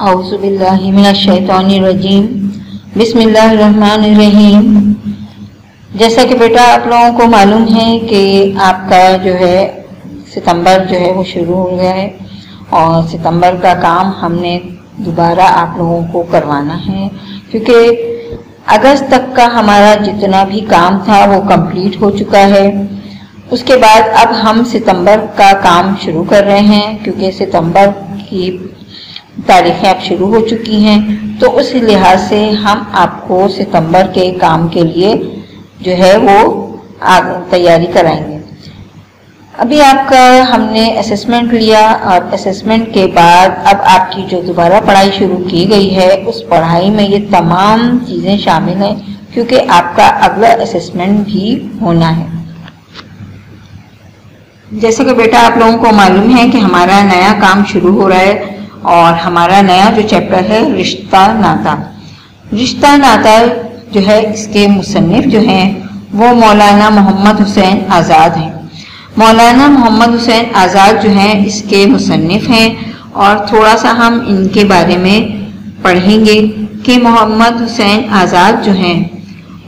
اعوذ باللہ من الشیطان الرجیم بسم اللہ الرحمن الرحیم۔ جیسا کہ بیٹا آپ لوگوں کو معلوم ہے کہ آپ کا جو ہے ستمبر جو ہے وہ شروع ہو گیا ہے اور ستمبر کا کام ہم نے دوبارہ آپ لوگوں کو کروانا ہے، کیونکہ اگست تک کا ہمارا جتنا بھی کام تھا وہ کمپلیٹ ہو چکا ہے۔ اس کے بعد اب ہم ستمبر کا کام شروع کر رہے ہیں، کیونکہ ستمبر کی تاریخیں اب شروع ہو چکی ہیں، تو اس لحاظ سے ہم آپ کو ستمبر کے کام کے لیے جو ہے وہ تیاری کرائیں گے۔ ابھی آپ کا ہم نے اسسمنٹ لیا اور اسسمنٹ کے بعد اب آپ کی جو دوبارہ پڑھائی شروع کی گئی ہے اس پڑھائی میں یہ تمام چیزیں شامل ہیں، کیونکہ آپ کا اگلا اسسمنٹ بھی ہونا ہے۔ جیسے کہ بیٹا آپ لوگوں کو معلوم ہے کہ ہمارا نیا کام شروع ہو رہا ہے اور ہمارا نیا جو چیپٹر ہے رشتہ ناتا۔ رشتہ ناتا جو ہے اس کے مصنف جو ہیں وہ مولانا محمد حسین آزاد ہیں۔ مولانا محمد حسین آزاد جو ہیں اس کے مصنف ہیں، اور تھوڑا سا ہم ان کے بارے میں پڑھیں گے کہ محمد حسین آزاد جو ہیں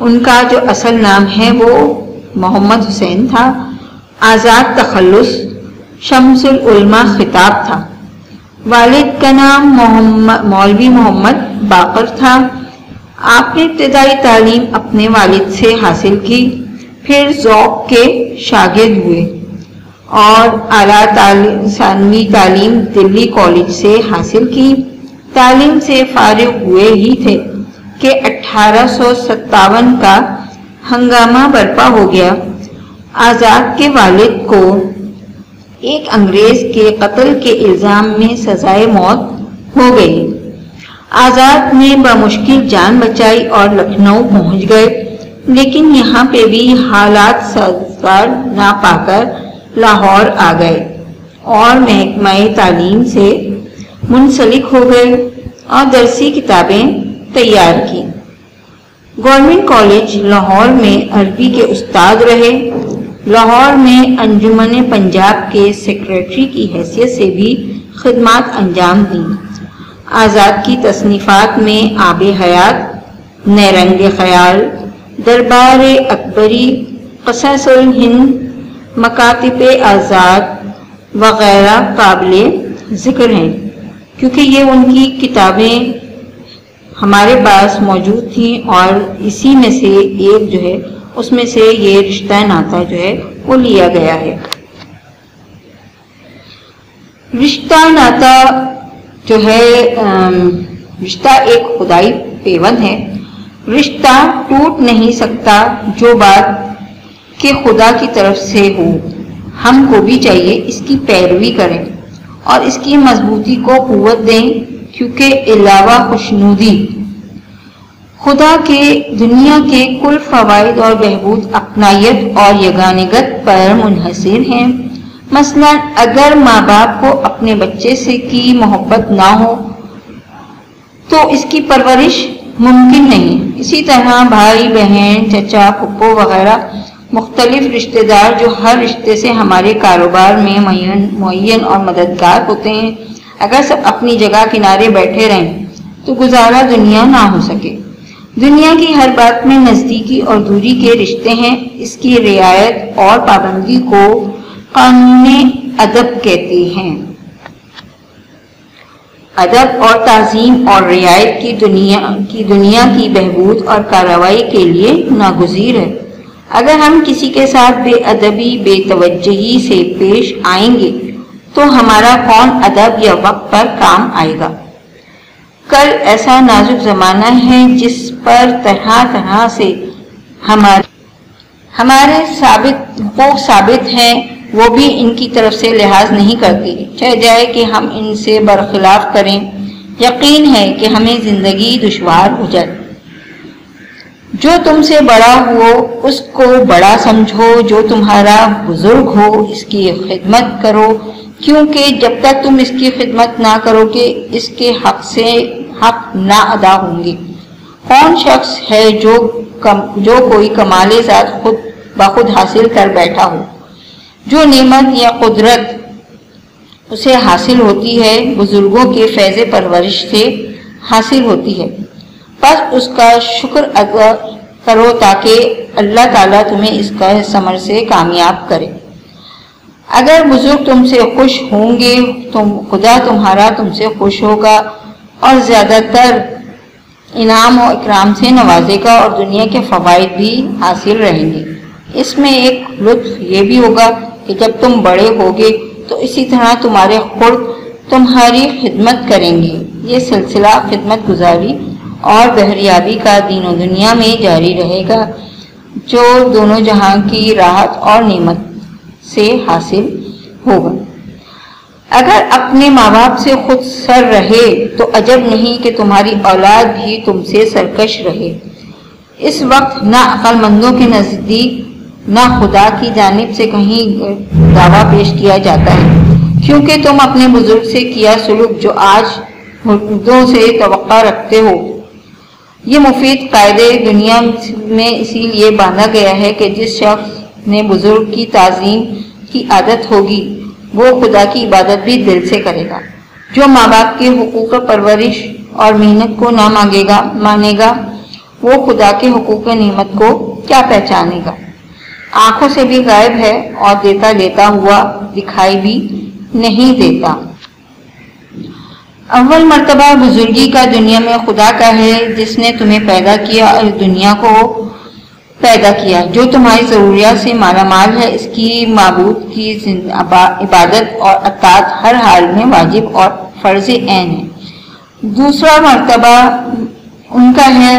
ان کا جو اصل نام ہے وہ محمد حسین تھا۔ آزاد تخلص شمس العلماء خطاب تھا۔ والد کا نام مولوی محمد باقر تھا۔ آپ نے ابتدائی تعلیم اپنے والد سے حاصل کی، پھر ذوق کے شاگرد ہوئے اور اعلیٰ ثانوی تعلیم دلی کالج سے حاصل کی۔ تعلیم سے فارغ ہوئے ہی تھے کہ 1857 کا ہنگامہ برپا ہو گیا۔ آزاد کے والد کو ایک انگریز کے قتل کے الزام میں سزائے موت ہو گئی۔ آزاد نے بمشکل جان بچائی اور لکھنؤ پہنچ گئے، لیکن یہاں پہ بھی حالات سازگار نہ پا کر لاہور آ گئے اور محکمہ تعلیم سے منسلک ہو گئے اور درسی کتابیں تیار کی۔ گورنمنٹ کالج لاہور میں عربی کے استاد رہے۔ لاہور میں انجمن پنجاب کے سیکریٹری کی حیثیت سے بھی خدمات انجام دیں۔ آزاد کی تصنیفات میں آب حیات، نیرنگ خیال، دربار اکبری، قصص الہند، مکاتب آزاد وغیرہ قابل ذکر ہیں، کیونکہ یہ ان کی کتابیں ہمارے پاس موجود تھیں اور اسی میں سے ایک جو ہے اس میں سے یہ رشتہ ناتا جو ہے وہ لیا گیا ہے۔ رشتہ ناتا جو ہے رشتہ ایک خدائی پیوند ہے۔ رشتہ ٹوٹ نہیں سکتا جو بات کہ خدا کی طرف سے ہو۔ ہم کو بھی چاہیے اس کی پیروی کریں اور اس کی مضبوطی کو قوت دیں، کیونکہ علاوہ خوشنودی خدا کے دنیا کے کل فوائد اور بہبود اپنائیت اور یگانگت پر منحصر ہیں۔ مثلا اگر ماں باپ کو اپنے بچے سے کی محبت نہ ہو تو اس کی پرورش ممکن نہیں۔ اسی طرح بھائی بہن، چچا، پھپھو وغیرہ مختلف رشتہ دار جو ہر رشتے سے ہمارے کاروبار میں معین اور مددگار ہوتے ہیں، اگر سب اپنی جگہ کنارے بیٹھے رہیں تو گزارا دنیا نہ ہو سکے۔ دنیا کی ہر بات میں نزدیکی اور دوری کے رشتے ہیں۔ اس کی رعایت اور پابندی کو قانون ادب کہتے ہیں۔ ادب اور تعظیم اور رعایت کی دنیا کی بہبود اور کارروائی کے لیے ناگزیر ہے۔ اگر ہم کسی کے ساتھ بے ادبی، بے توجہی سے پیش آئیں گے تو ہمارا کون ادب یا وقت پر کام آئے گا؟ کل ایسا نازک زمانہ ہے جس پر طرح طرح سے ہمارے ثابت ہیں، وہ بھی ان کی طرف سے لحاظ نہیں کرتی، چاہے جائے کہ ہم ان سے برخلاف کریں۔ یقین ہے کہ ہمیں زندگی دشوار ہو جائے۔ جو تم سے بڑا ہو اس کو بڑا سمجھو، جو تمہارا بزرگ ہو اس کی خدمت کرو، کیونکہ جب تک تم اس کی خدمت نہ کرو گے اس کے حق نہ ادا ہوں گے۔ کون شخص ہے جو کوئی کمال ذات خود بخود حاصل کر بیٹھا ہو، جو نعمت یا قدرت اسے حاصل ہوتی ہے، بزرگوں کے فیض پرورش سے حاصل ہوتی ہے۔ بس اس کا شکر ادا کرو تاکہ اللہ تعالیٰ تمہیں اس کا ثمر سے کامیاب کرے۔ اگر بزرگ تم سے خوش ہوں گے تو خدا تمہارا تم سے خوش ہوگا اور زیادہ تر انعام و اکرام سے نوازے گا اور دنیا کے فوائد بھی حاصل رہیں گے۔ اس میں ایک لطف یہ بھی ہوگا کہ جب تم بڑے ہوگے تو اسی طرح تمہارے خرد تمہاری خدمت کریں گے۔ یہ سلسلہ خدمت گزاری اور بہریابی کا دین و دنیا میں جاری رہے گا جو دونوں جہاں کی راحت اور نعمت سے حاصل ہوگا۔ اگر اپنے ماں باپ سے خود سر رہے تو عجب نہیں کہ تمہاری اولاد بھی تم سے سرکش رہے۔ اس وقت نہ عقل مندوں کے نزدیک نہ خدا کی جانب سے کہیں دعویٰ پیش کیا جاتا ہے، کیونکہ تم اپنے بزرگ سے کیا سلوک جو آج مردوں سے توقع رکھتے ہو۔ یہ مفید قاعدے دنیا میں اسی لیے باندھا گیا ہے کہ جس شخص نے بزرگ کی تعظیم کی عادت ہوگی وہ خدا کی عبادت بھی دل سے کرے گا۔ جو ماں باپ کے حقوق پرورش اور محنت کو نہ مانے گا وہ خدا کے حقوق نعمت کو کیا پہچانے گا۔ آنکھوں سے بھی غائب ہے اور دیتا لیتا ہوا دکھائی بھی نہیں دیتا۔ اول مرتبہ بزرگی کا دنیا میں خدا کا ہے جس نے تمہیں پیدا کیا اور دنیا کو پیدا کیا جو تمہاری ضروریات سے مالا مال ہے۔ اس کی معبود کی عبادت اور اطاعت ہر حال میں واجب اور فرض عین ہے۔ دوسرا مرتبہ ان کا ہے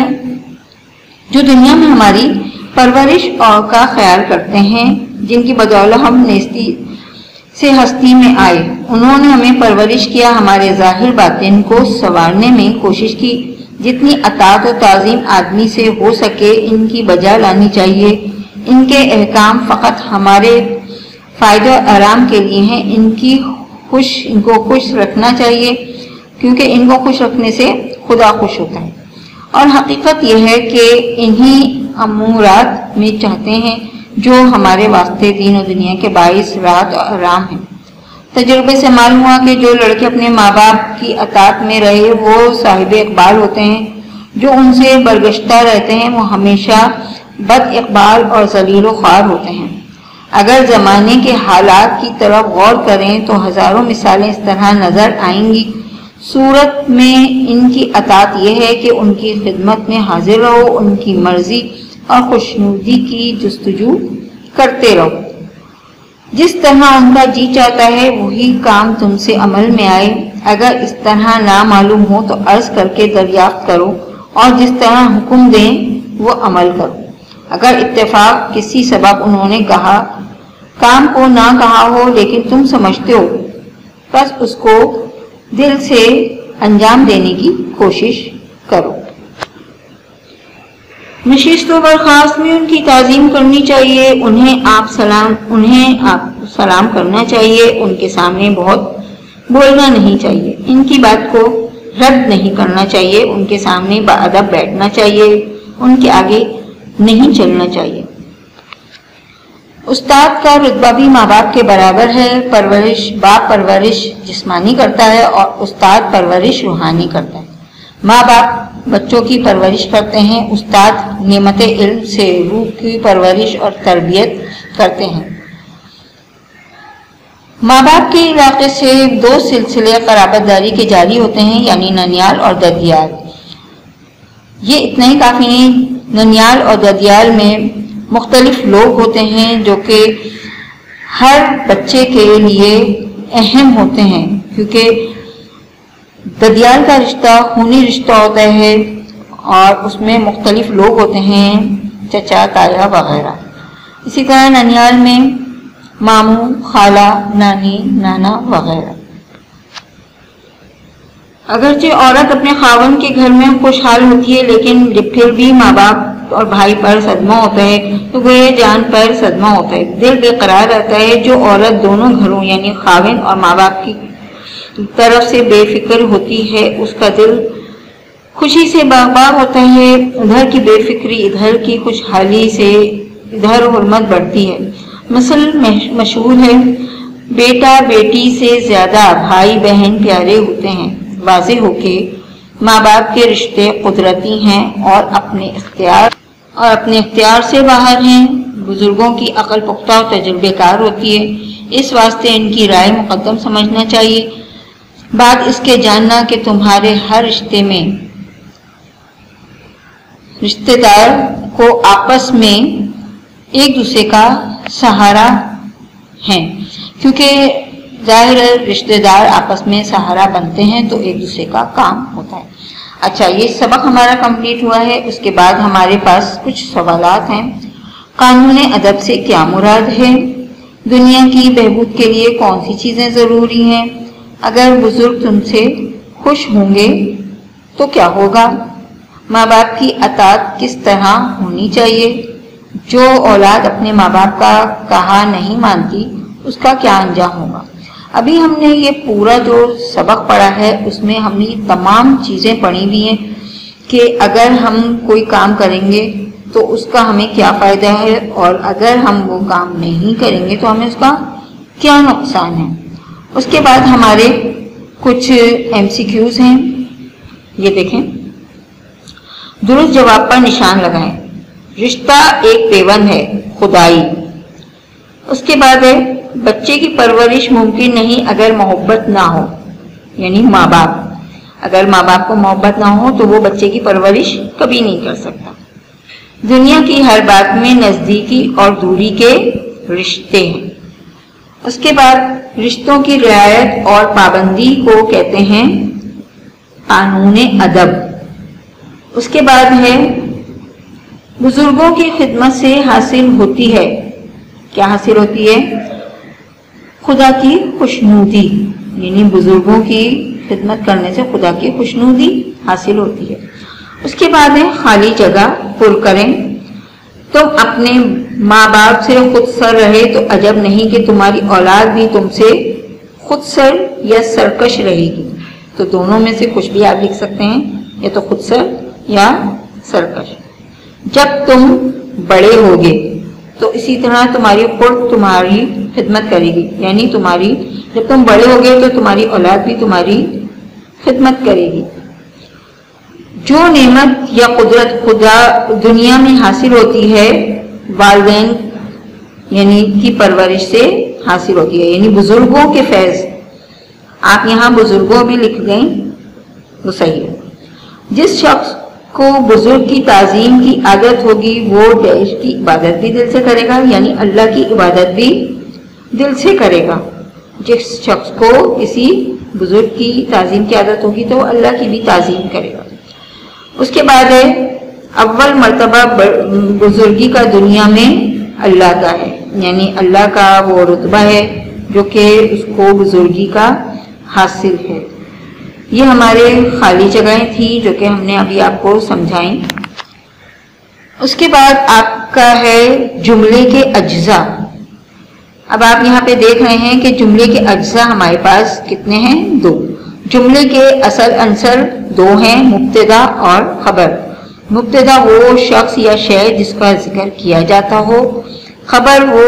جو دنیا میں ہماری پرورش اور کا خیال کرتے ہیں، جن کی بدولت ہم نیستی سے ہستی میں آئے۔ انہوں نے ہمیں پرورش کیا، ہمارے ظاہر باطن کو سنوارنے میں کوشش کی۔ جتنی اطاعت و تعظیم آدمی سے ہو سکے ان کی بجا لانی چاہیے۔ ان کے احکام فقط ہمارے فائدہ اور آرام کے لیے ہیں۔ ان کو خوش رکھنا چاہیے کیونکہ ان کو خوش رکھنے سے خدا خوش ہوتا ہے، اور حقیقت یہ ہے کہ انہی امورات میں چاہتے ہیں جو ہمارے واسطے دین و دنیا کے باعث راحت اور آرام ہے۔ تجربے سے معلوم ہوا کہ جو لڑکے اپنے ماں باپ کی اطاعت میں رہے وہ صاحب اقبال ہوتے ہیں، جو ان سے برگشتہ رہتے ہیں وہ ہمیشہ بد اقبال اور ذلیل و خوار ہوتے ہیں۔ اگر زمانے کے حالات کی طرف غور کریں تو ہزاروں مثالیں اس طرح نظر آئیں گی۔ صورت میں ان کی اطاعت یہ ہے کہ ان کی خدمت میں حاضر رہو، ان کی مرضی اور خوشنودی کی جستجو کرتے رہو۔ جس طرح ان کا جی چاہتا ہے وہی کام تم سے عمل میں آئے۔ اگر اس طرح نہ معلوم ہو تو عرض کر کے دریافت کرو اور جس طرح حکم دیں وہ عمل کرو۔ اگر اتفاق کسی سبب انہوں نے کہا کام کو نہ کہا ہو لیکن تم سمجھتے ہو، بس اس کو دل سے انجام دینے کی کوشش کرو۔ نشست و برخاست میں ان کی تعظیم کرنی چاہیے، انہیں آپ سلام کرنا چاہیے، ان کے سامنے بہت بولنا نہیں چاہیے، ان کی بات کو رد نہیں کرنا چاہیے، ان کے سامنے باادب بیٹھنا چاہیے، ان کے آگے نہیں چلنا چاہیے۔ استاد کا رتبہ بھی ماں باپ کے برابر ہے۔ باپ پرورش جسمانی کرتا ہے اور استاد پرورش روحانی کرتا ہے۔ ماں باپ بچوں کی پرورش کرتے ہیں، استاد نعمت علم سے روح کی پرورش اور تربیت کرتے ہیں۔ ماں باپ کے علاقے سے دو سلسلے قرابت داری کے جاری ہوتے ہیں، یعنی ننیال اور ددیال۔ یہ اتنا ہی کافی نہیں، ننیال اور ددیال میں مختلف لوگ ہوتے ہیں جو کہ ہر بچے کے لیے اہم ہوتے ہیں، کیونکہ ددیال کا رشتہ خونی رشتہ ہوتا ہے اور اس میں مختلف لوگ ہوتے ہیں، چچا، تایا وغیرہ۔ اسی طرح ننیال میں ماموں، خالہ، نانی، نانا وغیرہ۔ اگرچہ عورت اپنے خاوند کے گھر میں خوشحال ہوتی ہے لیکن پھر بھی ماں باپ اور بھائی پر صدمہ ہوتا ہے تو گویا جان پر صدمہ ہوتا ہے، دل بے قرار رہتا ہے۔ جو عورت دونوں گھروں یعنی خاوند اور ماں باپ کی طرف سے بے فکر ہوتی ہے اس کا دل خوشی سے باغ ہوتا ہے، ادھر کی بے فکری، ادھر کی خوشحالی سے ادھر حرمت بڑھتی ہے۔ مثل مشہور ہے، بیٹا بیٹی سے زیادہ بھائی بہن پیارے ہوتے ہیں۔ واضح ہو کہ ماں باپ کے رشتے قدرتی ہیں اور اپنے اختیار سے باہر ہیں۔ بزرگوں کی عقل پختہ اور تجربے کار ہوتی ہے، اس واسطے ان کی رائے مقدم سمجھنا چاہیے۔ بات اس کے جاننا کہ تمہارے ہر رشتے میں رشتے دار کو آپس میں ایک دوسرے کا سہارا ہیں، کیونکہ ظاہر رشتے دار آپس میں سہارا بنتے ہیں تو ایک دوسرے کا کام ہوتا ہے۔ اچھا، یہ سبق ہمارا کمپلیٹ ہوا ہے۔ اس کے بعد ہمارے پاس کچھ سوالات ہیں۔ قانون ادب سے کیا مراد ہے؟ دنیا کی بہبود کے لیے کون سی چیزیں ضروری ہیں؟ اگر بزرگ تم سے خوش ہوں گے تو کیا ہوگا؟ ماں باپ کی اطاعت کس طرح ہونی چاہیے؟ جو اولاد اپنے ماں باپ کا کہا نہیں مانتی اس کا کیا انجام ہوگا؟ ابھی ہم نے یہ پورا جو سبق پڑھا ہے اس میں ہم نے تمام چیزیں پڑھی بھی ہیں کہ اگر ہم کوئی کام کریں گے تو اس کا ہمیں کیا فائدہ ہے، اور اگر ہم وہ کام نہیں کریں گے تو ہمیں اس کا کیا نقصان ہے۔ اس کے بعد ہمارے کچھ MCQs ہیں، یہ دیکھیں۔ درست جواب پر نشان لگائیں۔ رشتہ ایک پیوند ہے، خدائی۔ اس کے بعد ہے بچے کی پرورش ممکن نہیں اگر محبت نہ ہو، یعنی ماں باپ، اگر ماں باپ کو محبت نہ ہو تو وہ بچے کی پرورش کبھی نہیں کر سکتا۔ دنیا کی ہر بات میں نزدیکی اور دوری کے رشتے ہیں۔ اس کے بعد رشتوں کی رعایت اور پابندی کو کہتے ہیں قانون ادب۔ اس کے بعد ہے بزرگوں کی خدمت سے حاصل ہوتی ہے، کیا حاصل ہوتی ہے؟ خدا کی خوشنودی، یعنی بزرگوں کی خدمت کرنے سے خدا کی خوشنودی حاصل ہوتی ہے۔ اس کے بعد ہے خالی جگہ پر کریں۔ تم اپنے ماں باپ سے خود سر رہے تو عجب نہیں کہ تمہاری اولاد بھی تم سے خود سر یا سرکش رہے گی۔ تو دونوں میں سے کچھ بھی آپ لکھ سکتے ہیں، یا تو خود سر یا سرکش۔ جب تم بڑے ہوگے تو اسی طرح تمہاری خود تمہاری خدمت کرے گی، یعنی جب تم بڑے ہوگے تو تمہاری اولاد بھی تمہاری خدمت کرے گی۔ جو نعمت یا قدرت خدا دنیا میں حاصل ہوتی ہے والدین یعنی کی پرورش سے حاصل ہوتی ہے، یعنی بزرگوں کے فیض۔ آپ یہاں بزرگوں بھی لکھ گئیں، وہ صحیح ہے۔ جس شخص کو بزرگ کی تعظیم کی عادت ہوگی وہ دیش کی عبادت بھی دل سے کرے گا، یعنی اللہ کی عبادت بھی دل سے کرے گا۔ جس شخص کو کسی بزرگ کی تعظیم کی عادت ہوگی تو وہ اللہ کی بھی تعظیم کرے گا۔ اس کے بعد ہے اول مرتبہ بزرگی کا دنیا میں اللہ کا ہے، یعنی اللہ کا وہ رتبہ ہے جو کہ اس کو بزرگی کا حاصل ہے۔ یہ ہمارے خالی جگہیں تھی جو کہ ہم نے ابھی آپ کو سمجھائیں۔ اس کے بعد آپ کا ہے جملے کے اجزاء۔ اب آپ یہاں پہ دیکھ رہے ہیں کہ جملے کے اجزاء ہمارے پاس کتنے ہیں؟ 2۔ جملے کے اصل عنصر 2 ہیں، مبتدا اور خبر۔ مبتدا وہ شخص یا شے جس کا ذکر کیا جاتا ہو، خبر وہ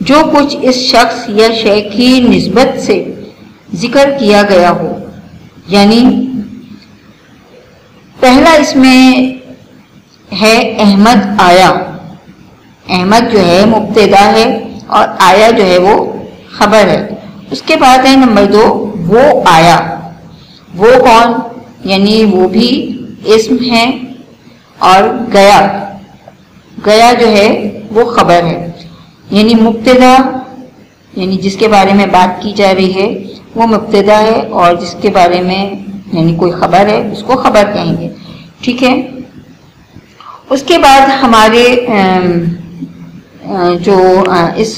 جو کچھ اس شخص یا شے کی نسبت سے ذکر کیا گیا ہو۔ یعنی پہلا اس میں ہے احمد آیا۔ احمد جو ہے مبتدا ہے اور آیا جو ہے وہ خبر ہے۔ اس کے بعد ہے نمبر 2 وہ آیا۔ وہ کون؟ یعنی وہ بھی اسم ہے، اور گیا، گیا جو ہے وہ خبر ہے۔ یعنی مبتدا یعنی جس کے بارے میں بات کی جا رہی ہے وہ مبتدا ہے، اور جس کے بارے میں یعنی کوئی خبر ہے اس کو خبر کہیں گے، ٹھیک ہے۔ اس کے بعد ہمارے جو اس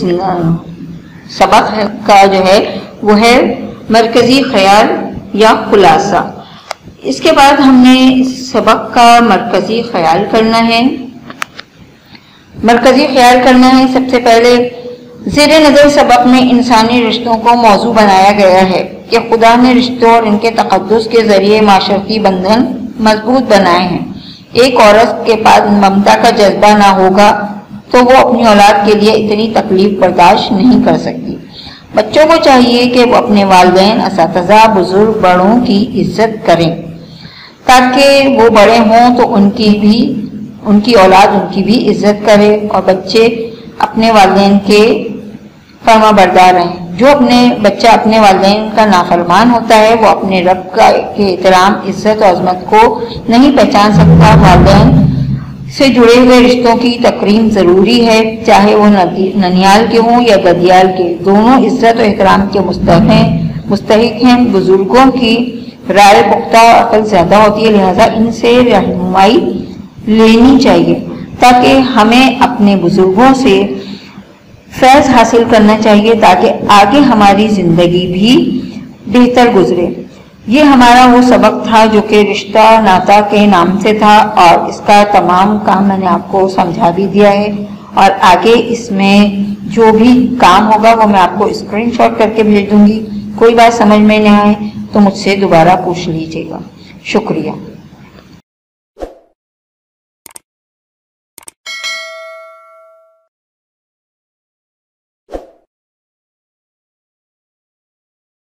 سبق کا جو ہے وہ ہے مرکزی خیال یا خلاصہ۔ اس کے بعد ہم نے سبق کا مرکزی خیال کرنا ہے۔ مرکزی خیال کرنا ہے سب سے پہلے زیر نظر سبق میں انسانی رشتوں کو موضوع بنایا گیا ہے کہ خدا نے رشتوں اور ان کے تقدس کے ذریعے معاشرتی بندھن مضبوط بنائے ہیں۔ ایک عورت کے پاس ممتا کا جذبہ نہ ہوگا تو وہ اپنی اولاد کے لیے اتنی تکلیف برداشت نہیں کر سکتی۔ بچوں کو چاہیے کہ وہ اپنے والدین، اساتذہ، بزرگ، بڑوں کی عزت کریں تاکہ وہ بڑے ہوں تو ان کی اولاد ان کی بھی عزت کرے، اور بچے اپنے والدین کے فرما بردار ہیں۔ جو بچہ اپنے والدین کا نافرمان ہوتا ہے وہ اپنے رب کے احترام، عزت اور عظمت کو نہیں پہچان سکتا۔ والدین سے جڑے ہوئے رشتوں کی تکریم ضروری ہے، چاہے وہ ننیال کے ہوں یا ددیال کے، دونوں عزت و احترام کے مستحق ہیں۔ بزرگوں کی رائے پختہ اور عقل زیادہ ہوتی ہے، لہذا ان سے رہنمائی لینی چاہیے تاکہ ہمیں اپنے بزرگوں سے فیض حاصل کرنا چاہیے تاکہ آگے ہماری زندگی بھی بہتر گزرے۔ یہ ہمارا وہ سبق تھا جو کہ رشتہ ناتا کے نام سے تھا، اور اس کا تمام کام میں نے آپ کو سمجھا بھی دیا ہے، اور آگے اس میں جو بھی کام ہوگا وہ میں آپ کو اسکرین شاٹ کر کے بھیج دوں گی۔ کوئی بات سمجھ میں نہ آئے تو مجھ سے دوبارہ پوچھ لیجیے گا۔ شکریہ۔